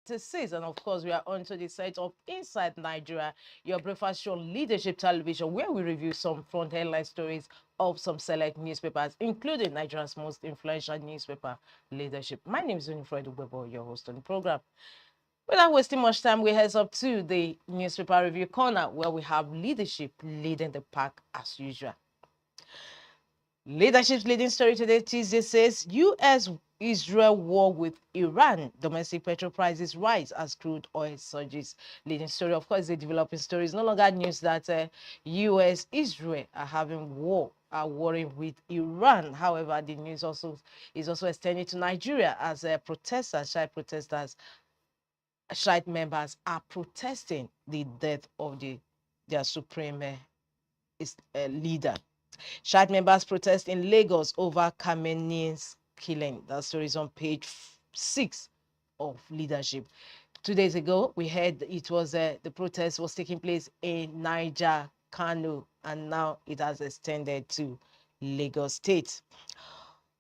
26. And of course, we are on to the set of Inside Nigeria, your breakfast show Leadership Television, where we review some front headline stories of some select newspapers, including Nigeria's most influential newspaper, Leadership. My name is Winifred Ugbebo, your host on the program. Without wasting much time, we head up to the newspaper review corner, where we have Leadership leading the pack as usual. Leadership's leading story today, Tuesday, says U.S.-Israel war with Iran. Domestic petrol prices rise as crude oil surges. Leading story, of course, is a developing story. It's no longer news that U.S.-Israel are warring with Iran. However, the news is also extended to Nigeria as Shiite members are protesting the death of their supreme leader. Shiite members protest in Lagos over Khamenei's killing. That story is on page 6 of Leadership. 2 days ago, we heard the protest was taking place in Niger, Kano, and now it has extended to Lagos State.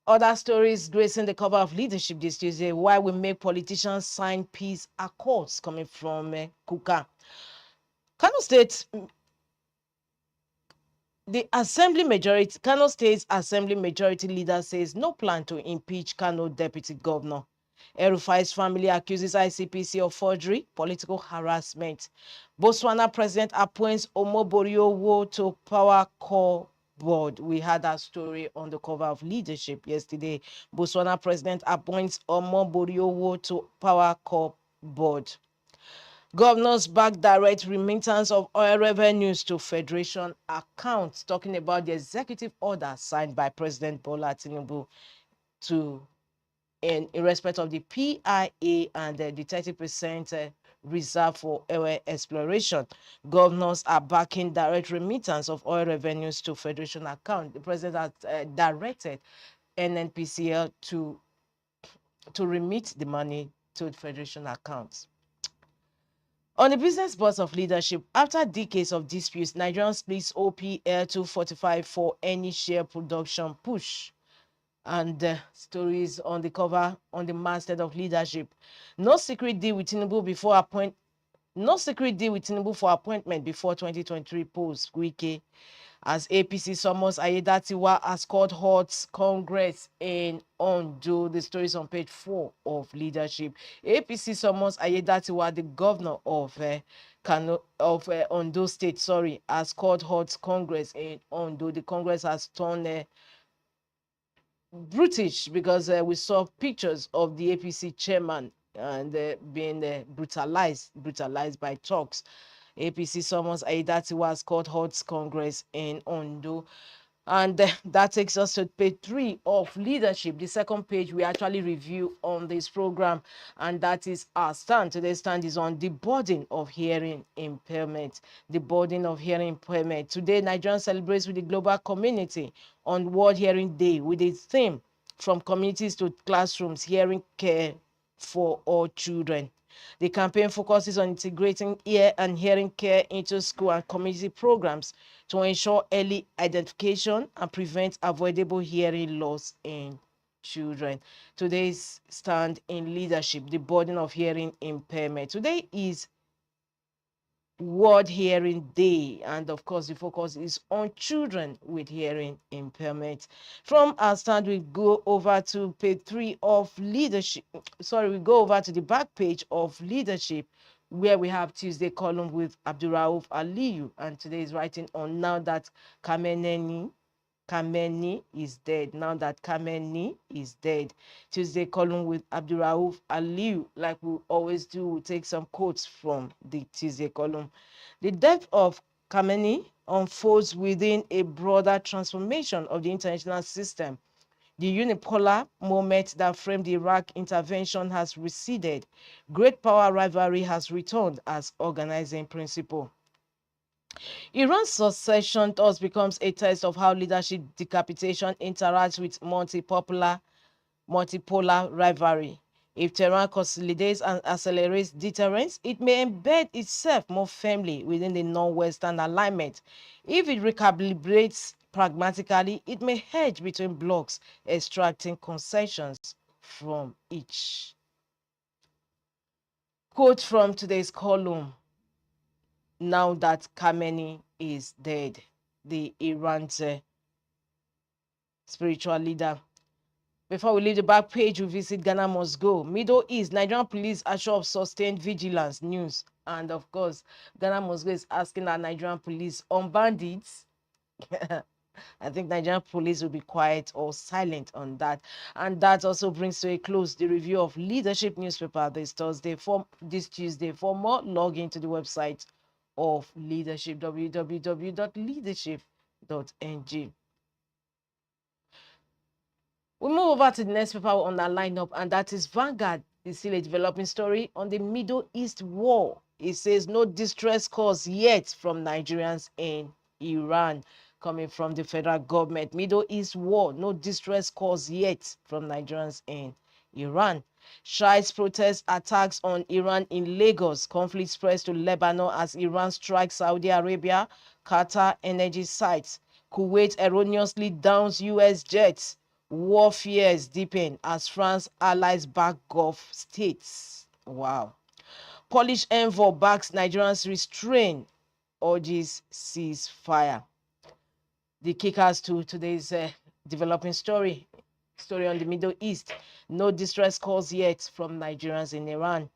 Other stories gracing the cover of Leadership this Tuesday: why we make politicians sign peace accords, coming from Kuka. Kano State Kano State's Assembly Majority Leader says no plan to impeach Kano Deputy Governor. El-Rufai's family accuses ICPC of forgery, political harassment. Botswana President appoints Omoboriowo to Power Core Board. We had that story on the cover of Leadership yesterday. Botswana President appoints Omoboriowo to Power Core Board. Governors back direct remittance of oil revenues to Federation accounts, talking about the executive order signed by President Bola Tinubu in respect of the PIA and the 30% reserve for oil exploration. Governors are backing direct remittance of oil revenues to Federation account. The president has directed NNPCL to remit the money to Federation accounts. On the business boards of Leadership, after decades of disputes, Nigerian splits OPL 245 for any share production push. And stories on the cover on the masthead of Leadership. No secret deal with Tinubu for appointment before 2023 polls. Wike. As APC summons Ayedatiwa has called hot Congress in Ondo. The story is on page 4 of Leadership. APC summons Ayedatiwa, the governor of Ondo State, has called hot Congress in Ondo. The Congress has turned brutish because we saw pictures of the APC chairman and being brutalized by thugs. APC summons Aidatiwa has called hot Congress in Ondo. And that takes us to page 3 of Leadership, the second page we actually review on this program, and that is our stand. Today's stand is on the burden of hearing impairment. The burden of hearing impairment. Today, Nigeria celebrates with the global community on World Hearing Day with a theme from communities to classrooms, hearing care for all children. The campaign focuses on integrating ear and hearing care into school and community programs to ensure early identification and prevent avoidable hearing loss in children. Today's stand in Leadership, the burden of hearing impairment. Today is World Hearing Day, and of course the focus is on children with hearing impairment. From our stand, we go over to page 3 of Leadership. We go over to the back page of Leadership, where we have Tuesday column with Abdurrauf Aliyu, and today is writing on now that Khamenei is dead. Now that Khamenei is dead. Tuesday column with Abdurrauf Aliyu. Like we always do, we take some quotes from the Tuesday column. The death of Khamenei unfolds within a broader transformation of the international system. The unipolar moment that framed the Iraq intervention has receded. Great power rivalry has returned as organizing principle. Iran's succession thus becomes a test of how leadership decapitation interacts with multipolar rivalry. If Tehran consolidates and accelerates deterrence, it may embed itself more firmly within the non-Western alignment. If it recalibrates pragmatically, it may hedge between blocs, extracting concessions from each. Quote from today's column: now that Khamenei is dead, the Iran's spiritual leader. Before we leave the back page, we visit Ghana Must Go. Middle East, Nigerian police assure of sustained vigilance news. And of course, Ghana Must Go is asking our Nigerian police on bandits. I think Nigerian police will be quiet or silent on that. And that also brings to a close the review of Leadership newspaper this Tuesday. For more, log into the website of Leadership, www.leadership.ng. We move over to the next paper on our lineup, and that is Vanguard. It's still a developing story on the Middle East war. It says no distress calls yet from Nigerians in Iran. Coming from the federal government. Middle East war, no distress calls yet from Nigerians in Iran. Shiites protest attacks on Iran in Lagos. Conflict spreads to Lebanon as Iran strikes Saudi Arabia, Qatar energy sites. Kuwait erroneously downs US jets. War fears deepen as France allies back Gulf states. Wow. Polish envoy backs Nigerians restrain, urges ceasefire. The kickers to today's developing story on the Middle East. No distress calls yet from Nigerians in Iran.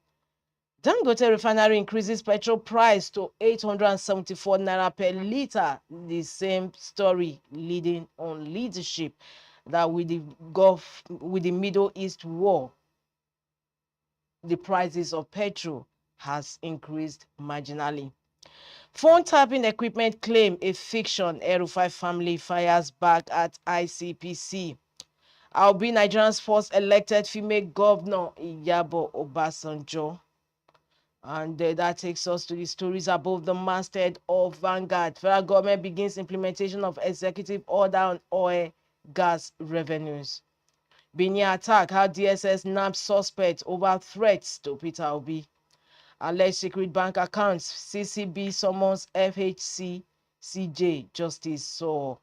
Dangote refinery increases petrol price to 874 naira per litre. The same story leading on Leadership, that with the Middle East war, the prices of petrol has increased marginally. Phone tapping equipment claim a fiction. El-Rufai family fires back at ICPC. I'll be Nigeria's first elected female governor, Iyabo Obasanjo. And that takes us to the stories above the masthead of Vanguard. Federal government begins implementation of executive order on oil, gas revenues. Benin attack, how DSS nabbed suspect over threats to Peter Obi. Alleged secret bank accounts, CCB summons FHC CJ Justice Saw.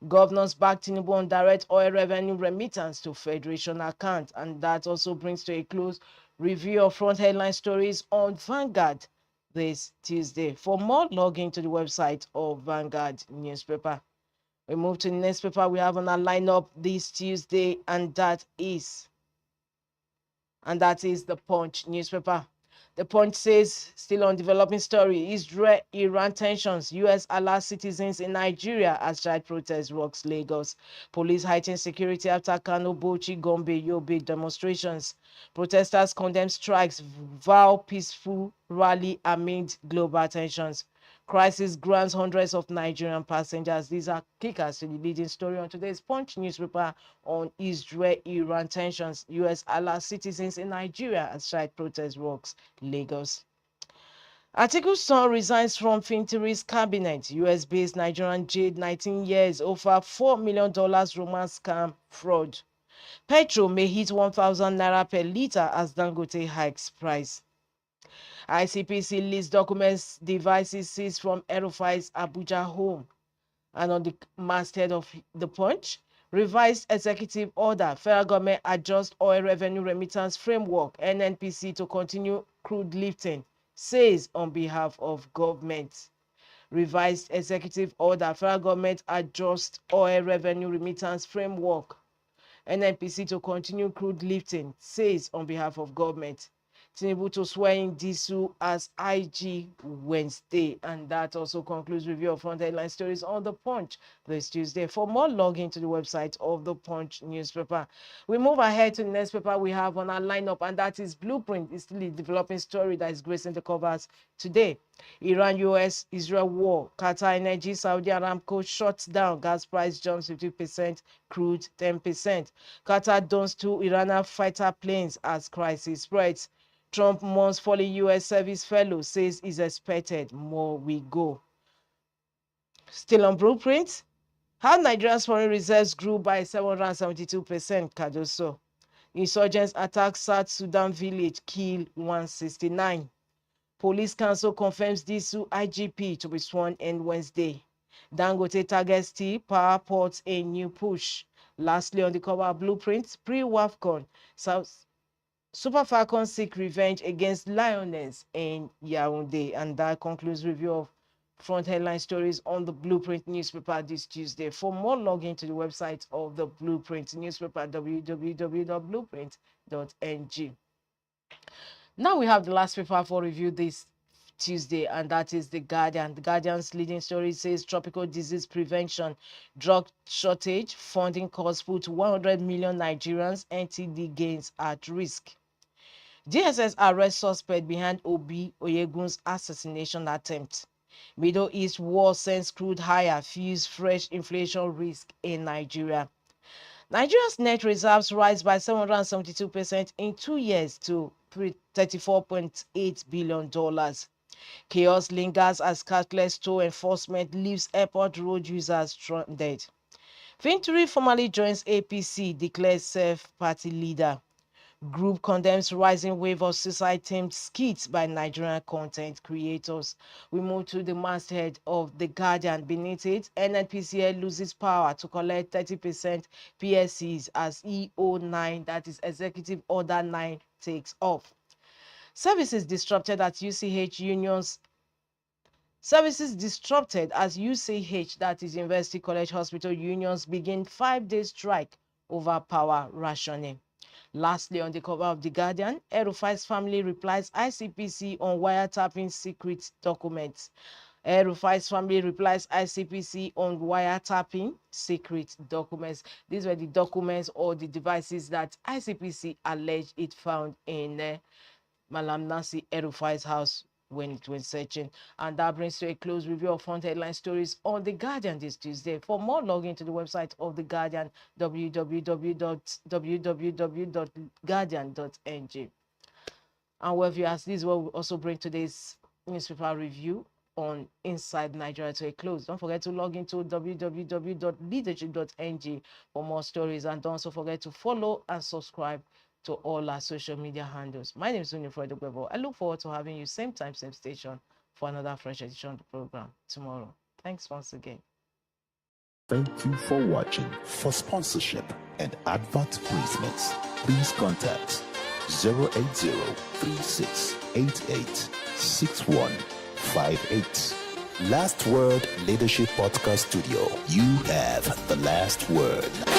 Governors back Tinubu on direct oil revenue remittance to Federation account. And that also brings to a close review of front headline stories on Vanguard this Tuesday. For more, log into the website of Vanguard newspaper. We move to the next paper we have on our lineup this Tuesday, and that is the Punch newspaper. The Punch says, still on developing story, Israel-Iran tensions, U.S. allows citizens in Nigeria as child protest rocks Lagos. Police heighten security after Kano, Bauchi, Gombe, Yobe demonstrations. Protesters condemn strikes, vow peaceful rally amid global tensions. Crisis grants hundreds of Nigerian passengers. These are kickers to the leading story on today's Punch newspaper on Israel-Iran tensions. U.S. allows citizens in Nigeria as child protest rocks Lagos. Atiku's son resigns from Fintiri's cabinet. US-based Nigerian Jade, 19 years, over $4 million romance scam fraud. Petrol may hit 1,000 naira per litre as Dangote hikes price. ICPC lists documents, devices seized from El-Rufai's Abuja home. And on the masthead of the Punch, revised executive order, federal government adjust oil revenue remittance framework, NNPC to continue crude lifting, says on behalf of government. Revised executive order, federal government adjust oil revenue remittance framework, NNPC to continue crude lifting, says on behalf of government. Tinubu to swear in Disu as IG Wednesday. And that also concludes review of front headline stories on The Punch this Tuesday. For more, log into the website of The Punch newspaper. We move ahead to the next paper we have on our lineup, and that is Blueprint. It's still a developing story that is gracing the covers today. Iran-US-Israel war. Qatar Energy, Saudi Aramco shuts down. Gas price jumps 50%, crude 10%. Qatar dons 2 Iranian fighter planes as crisis spreads. Trump mourns falling U.S. service fellow, says is expected. More we go. Still on Blueprint, how Nigeria's foreign reserves grew by 772%. Cardoso. Insurgents attack South Sudan village, kill 169. Police Council confirms Disu IGP to be sworn in Wednesday. Dangote targets T power ports a new push. Lastly, on the cover of Blueprint, pre-WAFCON, Super Falcons seek revenge against Lioness in Yaoundé. And that concludes review of front headline stories on the Blueprint newspaper this Tuesday. For more, log into the website of the Blueprint newspaper, www.blueprint.ng. Now we have the last paper for review this Tuesday, and that is The Guardian. The Guardian's leading story says tropical disease prevention, drug shortage, funding cuts put 100 million Nigerians NTD gains at risk. DSS arrests suspect behind Obi Oyegun's assassination attempt. Middle East war sends crude higher, fuels fresh inflation risk in Nigeria. Nigeria's net reserves rise by 772% in 2 years to $34.8 billion. Chaos lingers as cashless toll enforcement leaves airport road users stranded. Venturi formally joins APC, declares self-party leader. Group condemns rising wave of suicide-themed skits by Nigerian content creators. We move to the masthead of The Guardian. Beneath it, NNPCL loses power to collect 30% PSCs as EO9, that is Executive Order 9, takes off. Services disrupted as UCH unions. Services disrupted as UCH, that is University College Hospital unions, begin 5-day strike over power rationing. Lastly, on the cover of The Guardian, El-Rufai's family replies ICPC on wiretapping secret documents. El-Rufai's family replies ICPC on wiretapping secret documents. These were the documents or the devices that ICPC alleged it found in Malam Nasi El-Rufai's house when it was searching. And that brings to a close review of front headline stories on The Guardian this Tuesday. For more, log into the website of The Guardian, www.guardian.ng. And well, viewers, this is what we also bring today's newspaper review on Inside Nigeria to a close. Don't forget to log into www.leadership.ng for more stories, and don't also forget to follow and subscribe to all our social media handles. My name is Unifred Ogbebo. I look forward to having you same time, same station for another fresh edition of the program tomorrow. Thanks once again. Thank you for watching. For sponsorship and advert placements, please contact 080-3688-6158. Last Word Leadership Podcast Studio. You have the last word.